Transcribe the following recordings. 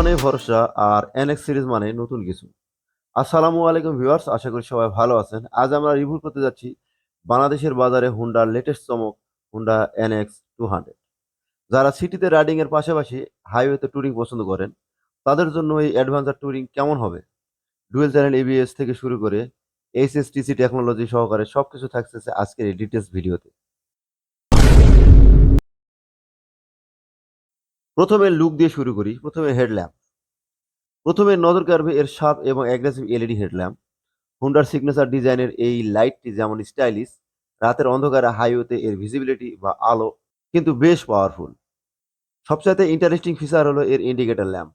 মানে ভরসা আর NX series মানে নতুন কিছু। আসসালামু আলাইকুম ভিউয়ার্স, আশা করি সবাই ভালো আছেন। আজ আমরা রিভিউ করতে যাচ্ছি বাংলাদেশের বাজারে হুন্ডার লেটেস্ট চমক, হুন্ডা NX 200। যারা সিটিতে রাইডিং এর পাশাপাশি হাইওয়েতে ট্যুরিং পছন্দ করেন, তাদের জন্য এই অ্যাডভেঞ্চার ট্যুরিং কেমন হবে। ডুয়েল চ্যানেল ABS থেকে শুরু করে HSTC টেকনোলজি সহকারে সবকিছু থাকছে আজকের এই ডিটেলস ভিডিওতে। প্রথমে লুক দিয়ে শুরু করি। প্রথমে হেডল্যাম্প। প্রথমে নজর কাড়বে এর শার্প এবং অ্যাগ্রেসিভ LED হেডল্যাম্প। হুন্ডার সিগনেচার ডিজাইনের এই লাইটটি যেমন স্টাইলিশ, রাতের অন্ধকারে হাইওয়েতে এর ভিজিবিলিটি বা আলো কিন্তু বেশ পাওয়ারফুল। সবচাইতে ইন্টারেস্টিং ফিচার হলো এর ইন্ডিকেটর ল্যাম্প।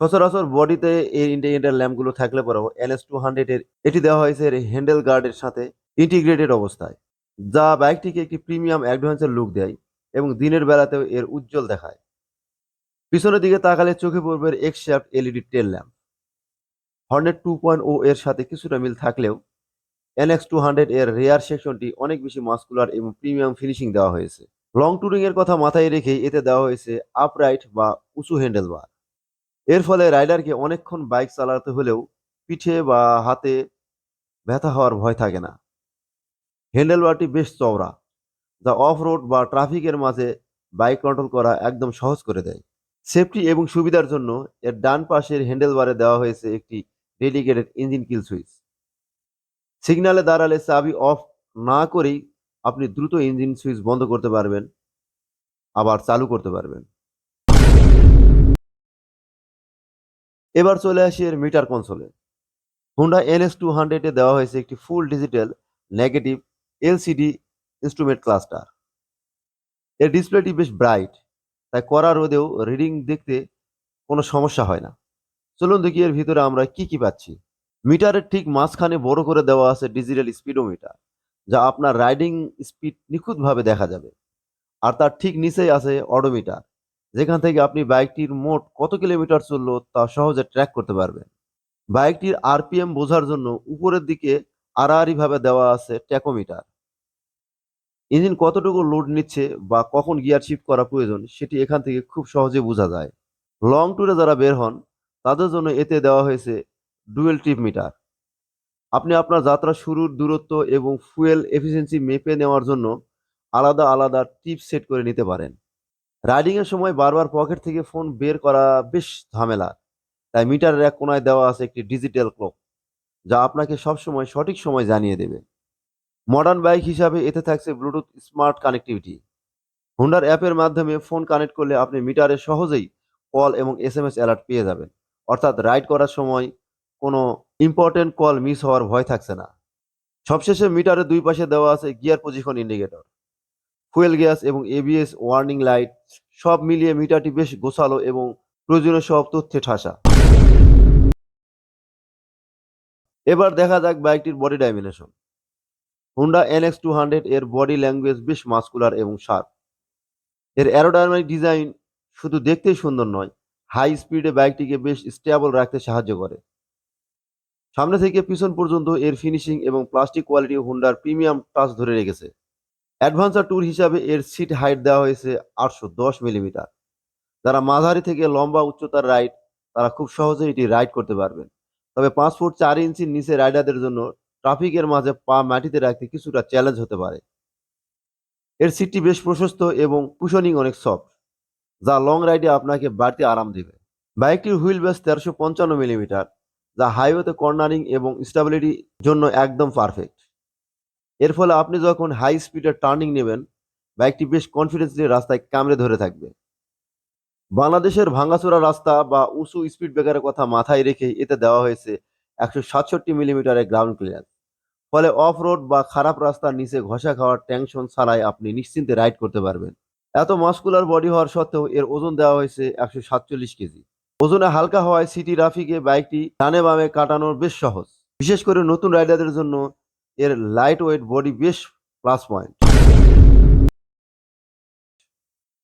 সচরাচর বডিতে এর ইন্ডিকেটর ল্যাম্পগুলো থাকলে পরেও NS 200 এর এটি দেওয়া হয়েছে এর হ্যান্ডেল গার্ডের সাথে ইন্টিগ্রেটেড অবস্থায়, যা বাইকটিকে একটি প্রিমিয়াম অ্যাডভেঞ্চার লুক দেয় এবং দিনের বেলাতেও এর উজ্জ্বল দেখায়। পিছনের দিকে তাকালে চোখে পড়বে এক্স শ্যাফট LED টেল ল্যাম্প। হর্নেট 2.0 এর সাথে কিছুটা মিল থাকলেও NX 200 এর রেয়ার সেকশনটি অনেক বেশি মাস্কুলার এবং প্রিমিয়াম ফিনিশিং দেওয়া হয়েছে। লং ট্যুরিং এর কথা মাথায় রেখেই এতে দেওয়া হয়েছে আপরাইট বা উঁচু হ্যান্ডেলবার। এর ফলে রাইডারকে অনেকক্ষণ বাইক চালাতে হলেও পিঠে বা হাতে ব্যথা হওয়ার ভয় থাকে না। হ্যান্ডেলবারটি বেশ চওড়া, যা অফ রোড বা ট্রাফিকের মাঝে বাইক কন্ট্রোল করা একদম সহজ করে দেয়। সেফটি এবং সুবিধার জন্য এর ডান পাশের হ্যান্ডেলবারে দেওয়া হয়েছে একটি ডেডিকেটেড ইঞ্জিন কিল সুইচ। সিগন্যালে দাঁড়ালে চাবি অফ না করেই আপনি দ্রুত ইঞ্জিন সুইচ বন্ধ করতে পারবেন, আবার চালু করতে পারবেন। এবার চলে আসি এর মিটার কনসোলে। হুন্ডা NS 200 এ দেওয়া হয়েছে একটি full digital negative LCD instrument cluster. এর ডিসপ্লেটি বেশ ব্রাইট, তাই কড়া রোদেও রিডিং দেখতে কোনো সমস্যা হয় না। চলুন দেখি এর ভিতরে আমরা কি কি পাচ্ছি। মিটারের ঠিক মাঝখানে বড় করে দেওয়া আছে ডিজিটাল স্পিডোমিটার, যা আপনার রাইডিং স্পিড নিখুঁতভাবে দেখা যাবে। আর তার ঠিক নিচেই আছে অডোমিটার, যেখান থেকে আপনি বাইকটির মোট কত কিলোমিটার চললো তা সহজে ট্র্যাক করতে পারবেন। বাইকটির RPM বোঝার জন্য উপরের দিকে আড়াআড়ি ভাবে দেওয়া আছে ট্যাকোমিটার। ইঞ্জিন কতটুকু লোড নিচ্ছে বা কখন গিয়ার শিফট করা প্রয়োজন সেটি এখান থেকে খুব সহজে বোঝা যায়। লং ট্যুরে যারা বের হন, তাদের জন্য এতে দেওয়া হয়েছে ডুয়েল ট্রিপ মিটার। আপনি আপনার যাত্রা শুরুর দূরত্ব এবং ফুয়েল এফিসিয়েন্সি মেপে নেওয়ার জন্য আলাদা আলাদা টিপ সেট করে নিতে পারেন। রাইডিং এর সময় বারবার পকেট থেকে ফোন বের করা বেশ ঝামেলা, তাই মিটারের এক কোনায় দেওয়া আছে একটি ডিজিটাল ক্লক, যা আপনাকে সবসময় সঠিক সময় জানিয়ে দেবে। মডার্ন বাইক হিসাবে এতে থাকছে ব্লুটুথ স্মার্ট কানেক্টিভিটি। হুন্ডার অ্যাপের মাধ্যমে ফোন কানেক্ট করলে আপনি মিটারে সহজেই কল এবং SMS অ্যালার্ট পেয়ে যাবেন। অর্থাৎ রাইড করার সময় কোনো ইম্পর্টেন্ট কল মিস হওয়ার ভয় থাকছে না। সবশেষে মিটারের দুই পাশে দেওয়া আছে gear position indicator, fuel gas এবং ABS ওয়ার্নিং লাইট। সব মিলিয়ে মিটারটি বেশ গোছালো এবং প্রয়োজনীয় সব তথ্যে ঠাসা। এবার দেখা যাক বাইকটির বডি ডাইমেনশন। হুন্ডা NX 200 এর বডি ল্যাঙ্গুয়েজ বেশ মাস্কুলার এবং শার্প। এর অ্যারোডাইনামিক ডিজাইন শুধু দেখতেই সুন্দর নয়, হাই স্পিডে বাইকটিকে বেশ স্টেবল রাখতে সাহায্য করে। সামনে থেকে পিছন পর্যন্ত এর ফিনিশিং এবং প্লাস্টিক কোয়ালিটি হুন্ডার প্রিমিয়াম টাচ ধরে রেখেছে। অ্যাডভেঞ্চার ট্যুর হিসাবে এর সিট হাইট দেওয়া হয়েছে 810 মিলিমিটার। যারা মাঝারি থেকে লম্বা উচ্চতার রাইড, তারা খুব সহজেই এটি রাইড করতে পারবেন। তবে 5 ফুট 4 ইঞ্চির নিচে রাইডারদের জন্য ট্রাফিকের মাঝে পা মাটিতে রাখতে কিছুটা চ্যালেঞ্জ হতে পারে। এর সিটটি বেশ প্রশস্ত এবং কুশনিং অনেক সফট, যা লং রাইডে আপনাকে বাড়তি আরাম দেবে। বাইকটির হুইল বেস 1355 মিলিমিটার, যা হাইওয়েতে কর্নারিং এবং স্টেবিলিটির জন্য একদম পারফেক্ট। এর ফলে আপনি যখন হাই স্পিডে টার্নিং নেবেন, বাইকটি বেশ কনফিডেন্সলি রাস্তায় কামড়ে ধরে থাকবে। বাংলাদেশের ভাঙাচোরা রাস্তা বা উঁচু স্পিড ব্রেকারের কথা মাথায় রেখে এতে দেওয়া হয়েছে 167 মিলিমিটারের গ্রাউন্ড ক্লিয়ার। ফলে অফ রোড বা খারাপ রাস্তার নিচে ঘষা খাওয়ার টেনশন ছাড়াই আপনি নিশ্চিন্তে রাইড করতে পারবেন। এত মাস্কুলার বডি হওয়ার সত্ত্বেও এর ওজন দেওয়া হয়েছে 147 কেজি। ওজনে হালকা হওয়ায় সিটি ট্রাফিকে বাইকটি ডানে বামে কাটানোর বেশ সহজ। বিশেষ করে নতুন রাইডারদের জন্য এর লাইট ওয়েট বডি বেশ প্লাস পয়েন্ট।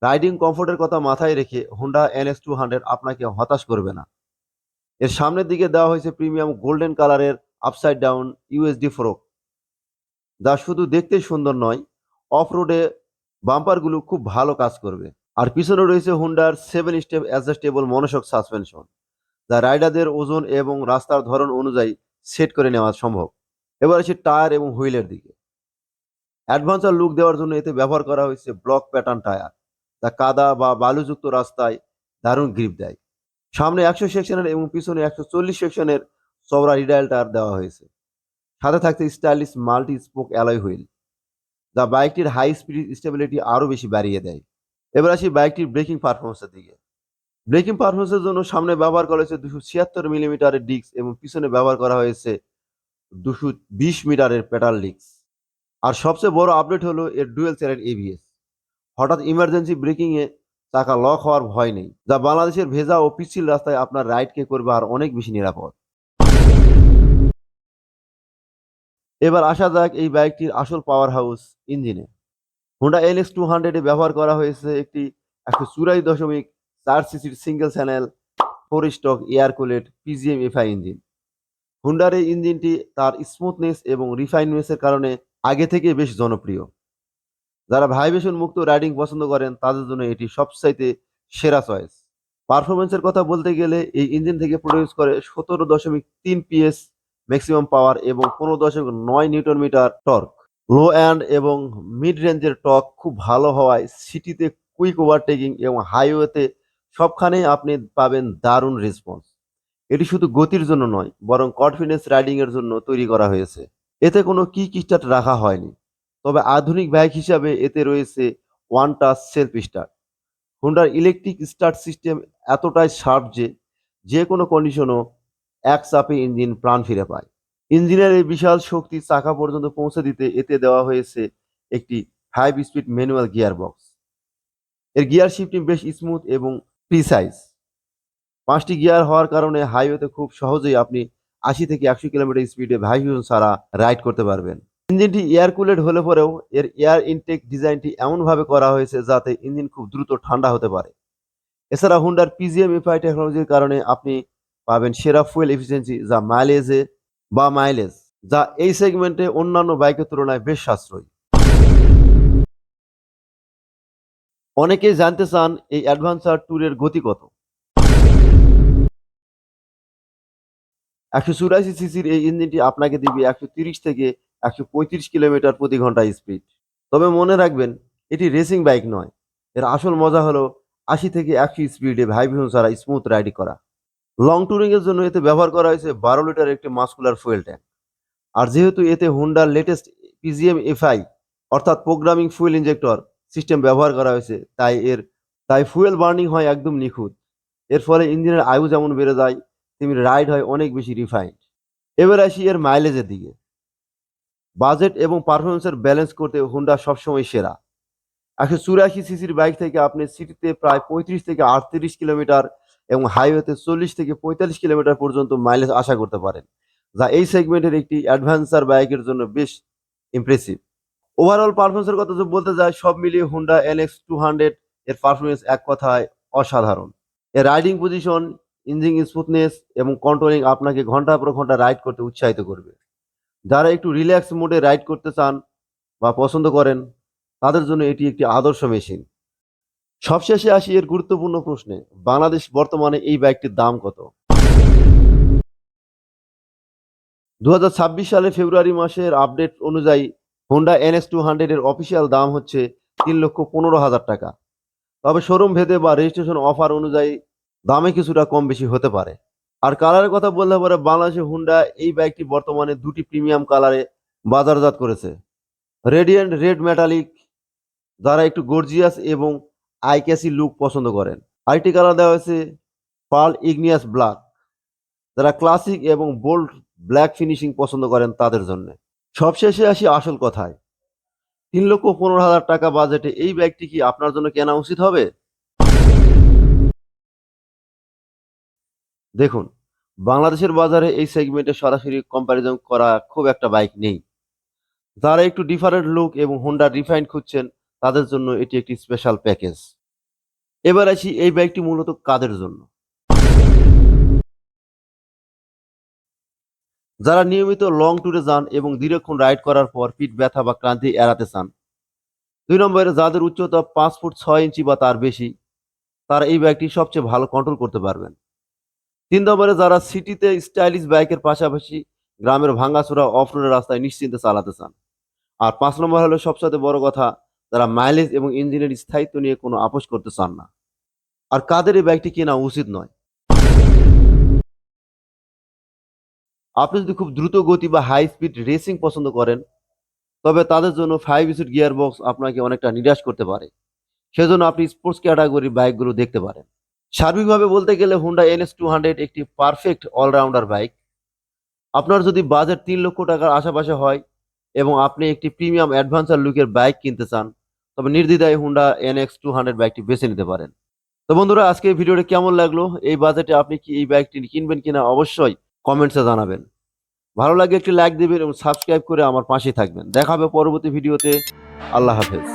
রাইডিং কমফোর্টের কথা মাথায় রেখে হুন্ডা NX 200 আপনাকে হতাশ করবে না। এর সামনের দিকে দেওয়া হয়েছে প্রিমিয়াম গোল্ডেন কালারের আপসাইড ডাউন USD ফোরক, যা শুধু দেখতেই সুন্দর নয়, অফ রোডে বাম্পারগুলো খুব ভালো কাজ করবে। আর পিছনে রয়েছে হুন্ডার 7 স্টেপ অ্যাডজাস্টেবল মনোশক সাসপেনশন, যা রাইডারদের ওজন এবং রাস্তার ধরন অনুযায়ী সেট করে নেওয়া সম্ভব। এবার আসি টায়ার এবং হুইলের দিকে। অ্যাডভান্সার লুক দেওয়ার জন্য এতে ব্যবহার করা হয়েছে ব্লক প্যাটার্ন টায়ার, যা কাদা বা বালুযুক্ত রাস্তায় দারুণ গ্রিপ দেয়। সামনে 100 সেকশনের এবং পিছনে 140 সেকশনের চওড়া রিডায়াল টায়ার দেওয়া হয়েছে। সাথে থাকছে stylish multi spoke alloy wheel, যা বাইকটির হাই স্পিড স্টেবিলিটি আরও বেশি বাড়িয়ে দেয়। এবার আসি বাইকটির ব্রেকিং পারফরমেন্সের দিকে। ব্রেকিং পারফরমেন্সের জন্য সামনে ব্যবহার করা হয়েছে 276 মিলিমিটারের ডিস্ক এবং পিছনে ব্যবহার করা হয়েছে 220 মিটারের পেডাল ডিস্ক। আর সবচেয়ে বড় আপডেট হলো এর ডুয়েল চ্যানেল এবিএস। হঠাৎ ইমার্জেন্সি ব্রেকিং এ চাকা লক হওয়ার ভয় নেই, যা বাংলাদেশের ভেজা ও পিচ্ছিল রাস্তায় আপনার রাইডকে করবে আর অনেক বেশি নিরাপদ। এবার আসা যাক এই বাইকটির আসল পাওয়ার হাউস ইঞ্জিনে। হোন্ডা এনএক্স 200 এ ব্যবহার করা হয়েছে একটি 184.4 সিসির single channel 4 stroke air cooled PGM FI engine. হুন্ডার এই ইঞ্জিনটি তার স্মুথনেস এবং রিফাইননেসের কারণে আগে থেকে বেশ জনপ্রিয়। যারা ভাইব্রেশন মুক্ত রাইডিং পছন্দ করেন তাদের জন্য এটি সবচাইতে সেরা চয়েস। পারফরমেন্সের কথা বলতে গেলে এই ইঞ্জিন থেকে প্রডিউস করে 17.3 পিএস ম্যাক্সিমাম পাওয়ার এবং 15.9 newton metre torque. Low and এবং মিড রেঞ্জের টর্ক খুব ভালো হওয়ায় সিটিতে কুইক ওভারটেকিং এবং হাইওয়েতে সবখানেই আপনি পাবেন দারুণ রেসপন্স। এটি শুধু গতির জন্য নয়, বরং কনফিডেন্স রাইডিং এর জন্য তৈরি করা হয়েছে। এতে কোনো কিক স্টার্ট রাখা হয়নি, তবে আধুনিক বাইক হিসাবে এতে রয়েছে ওয়ান টাচ সেলফ স্টার্ট। হোন্ডার ইলেকট্রিক স্টার্ট সিস্টেম এতটাই শার্প যে যে কোনো কন্ডিশনও এক চাপে ইঞ্জিন প্রাণ ফিরে পায়। ইঞ্জিনের এই বিশাল শক্তি চাকা পর্যন্ত পৌঁছে দিতে এতে দেওয়া হয়েছে একটি 5 স্পিড ম্যানুয়াল গিয়ার বক্স। এর গিয়ার শিফটিং বেশ স্মুথ এবং প্রিসাইজ। 5টি গিয়ার হওয়ার কারণে হাইওয়েতে খুব সহজেই আপনি 80 থেকে 100 কিলোমিটার স্পিডে ভাইব্রেশন ছাড়া রাইড করতে পারবেন। ইঞ্জিনটি এয়ার কুলেড হলে পরেও এর এয়ার ইনটেক ডিজাইনটি এমনভাবে করা হয়েছে যাতে ইঞ্জিন খুব দ্রুত ঠান্ডা হতে পারে। এছাড়া হুন্ডার পিজিএম এফআই টেকনোলজির কারণে আপনি পাবেন সেরা ফুয়েল এফিসিয়েন্সি মাইলেজ যা এই সেগমেন্টে অন্যান্য বাইকের তুলনায় বেশ সাশ্রয়ী। অনেকেই জানতে চান এই অ্যাডভেঞ্চার ট্যুরের গতি কত। 184 সিসির এই ইঞ্জিনটি আপনাকে দিবে 130 থেকে 135 কিলোমিটার প্রতি ঘন্টা স্পিড। তবে মনে রাখবেন, এটি রেসিং বাইক নয়। এর আসল মজা হলো 80 থেকে 100 স্পিডে ভাইব্রেশন ছাড়া স্মুথ রাইডিং করা। লং ট্যুরিং এর জন্য এতে ব্যবহার করা হয়েছে 12 লিটার একটি মাস্কুলার ফুয়েল ট্যাঙ্ক। আর যেহেতু এতে হোন্ডার লেটেস্ট পিজিএম এফআই অর্থাৎ প্রোগ্রামিং ফুয়েল ইনজেক্টর সিস্টেম ব্যবহার করা হয়েছে, তাই ফুয়েল বার্নিং হয় একদম নিখুঁত। এর ফলে ইঞ্জিনের আয়ু যেমন বেড়ে যায়, তেমনি রাইড হয় অনেক বেশি রিফাইন্ড। এবার আসি এর মাইলেজের দিকে। বাজেট এবং পারফরমেন্সের ব্যালেন্স করতে হোন্ডা সবসময় সেরা। 184 সিসির বাইক থেকে আপনি সিটিতে প্রায় 35 থেকে 38 কিলোমিটার এবং হাইওয়েতে 40 থেকে 45 কিলোমিটার পর্যন্ত মাইলেজ আশা করতে পারেন, যা এই সেগমেন্টের একটি অ্যাডভেঞ্চার বাইকের জন্য বেশ ইমপ্রেসিভ। ওভারঅল পারফরমেন্সের কথা যদি বলতে যায়, সব মিলিয়ে হোন্ডা এনএক্স 200 এর পারফরমেন্স এক কথায় অসাধারণ। এর রাইডিং পজিশন, ইঞ্জিন স্মুথনেস এবং কন্ট্রোলিং আপনাকে ঘন্টার পর ঘন্টা রাইড করতে উৎসাহিত করবে। যারা একটু রিল্যাক্স মোডে রাইড করতে চান বা পছন্দ করেন, তাদের জন্য এটি একটি আদর্শ মেশিন। সবশেষে আসি এর গুরুত্বপূর্ণ প্রশ্নে, বাংলাদেশ বর্তমানে এই বাইকটির দাম কত? 2026 সালে ফেব্রুয়ারি মাসের আপডেট অনুযায়ী হোন্ডা এনএস 200 এর অফিসিয়াল দাম হচ্ছে 3,15,000 টাকা। তবে শোরুম ভেদে বা রেজিস্ট্রেশন অফার অনুযায়ী দামে কিছুটা কম বেশি হতে পারে। আর কালারের কথা বললে পরে বাংলাদেশে হোন্ডা এই বাইকটি বর্তমানে দুটি প্রিমিয়াম কালারে বাজারজাত করেছে। রেডিয়েন্ট রেড মেটালিক, যারা একটু গর্জিয়াস এবং আই ক্যাচি লুক পছন্দ করেন। আরেকটি কালার দেওয়া হয়েছে পার্ল ইগনিয়াস ব্ল্যাক, যারা ক্লাসিক এবং বোল্ড ব্ল্যাক ফিনিশিং পছন্দ করেন তাদের জন্য। সবশেষে আসি আসল কথায়, 3,15,000 টাকা বাজেটে এই বাইকটি কি আপনার জন্য কেনা উচিত হবে? দেখুন, বাংলাদেশের বাজারে এই সেগমেন্টে সরাসরি কম্পারিজন করা খুব একটা বাইক নেই। যারা একটু ডিফারেন্ট লুক এবং হোন্ডা রিফাইন্ড খুঁজছেন তাদের জন্য এটি একটি স্পেশাল প্যাকেজ। এবার আসি এই বাইকটি মূলত কাদের জন্য। যারা নিয়মিত লং ট্যুরে যান এবং দীর্ঘক্ষণ রাইড করার পর পিঠ ব্যথা বা ক্লান্তি এড়াতে চান। 2 নম্বরে যাদের উচ্চতা 5 ফুট 6 ইঞ্চি বা তার বেশি, তারা এই বাইকটি সবচেয়ে ভালো কন্ট্রোল করতে পারবেন। 3 নম্বরে যারা সিটিতে স্টাইলিশ বাইকের পাশাপাশি গ্রামের ভাঙাচোরা অফ-রোডের রাস্তায় নিশ্চিন্তে চালাতে চান। আর 5 নম্বর হলো সবচাইতে বড় কথা, যারা মাইলেজ এবং ইঞ্জিনের স্থায়িত্ব নিয়ে কোনো আপোস করতে চান না। আর কাদের এই বাইকটি কেনা উচিত নয়? আপনি যদি খুব দ্রুত গতি বা হাই স্পিড রেসিং পছন্দ করেন, তবে তাদের জন্য 5 স্পিড গিয়ার বক্স আপনাকে অনেকটা নিরাশ করতে পারে। সেজন্য আপনি স্পোর্টস ক্যাটাগরির বাইকগুলো দেখতে পারেন। সার্বিকভাবে বলতে গেলে Honda NS200 একটি পারফেক্ট অলরাউন্ডার বাইক। আপনার যদি বাজেট ৩ লক্ষ টাকার আশেপাশে হয় এবং আপনি একটি প্রিমিয়াম অ্যাডভেঞ্চার লুকের বাইক কিনতে চান, তবে নির্দ্বিধায় Honda NX200 বাইকটি বেছে নিতে পারেন। তো বন্ধুরা, আজকে এই ভিডিওটি কেমন লাগলো? এই বাজেটে আপনি কি এই বাইকটি কিনবেন কিনা অবশ্যই কমেন্টসে জানাবেন। ভালো লাগলে একটি লাইক দিবেন এবং সাবস্ক্রাইব করে আমার পাশেই থাকবেন। দেখা হবে পরবর্তী ভিডিওতে। আল্লাহ হাফেজ।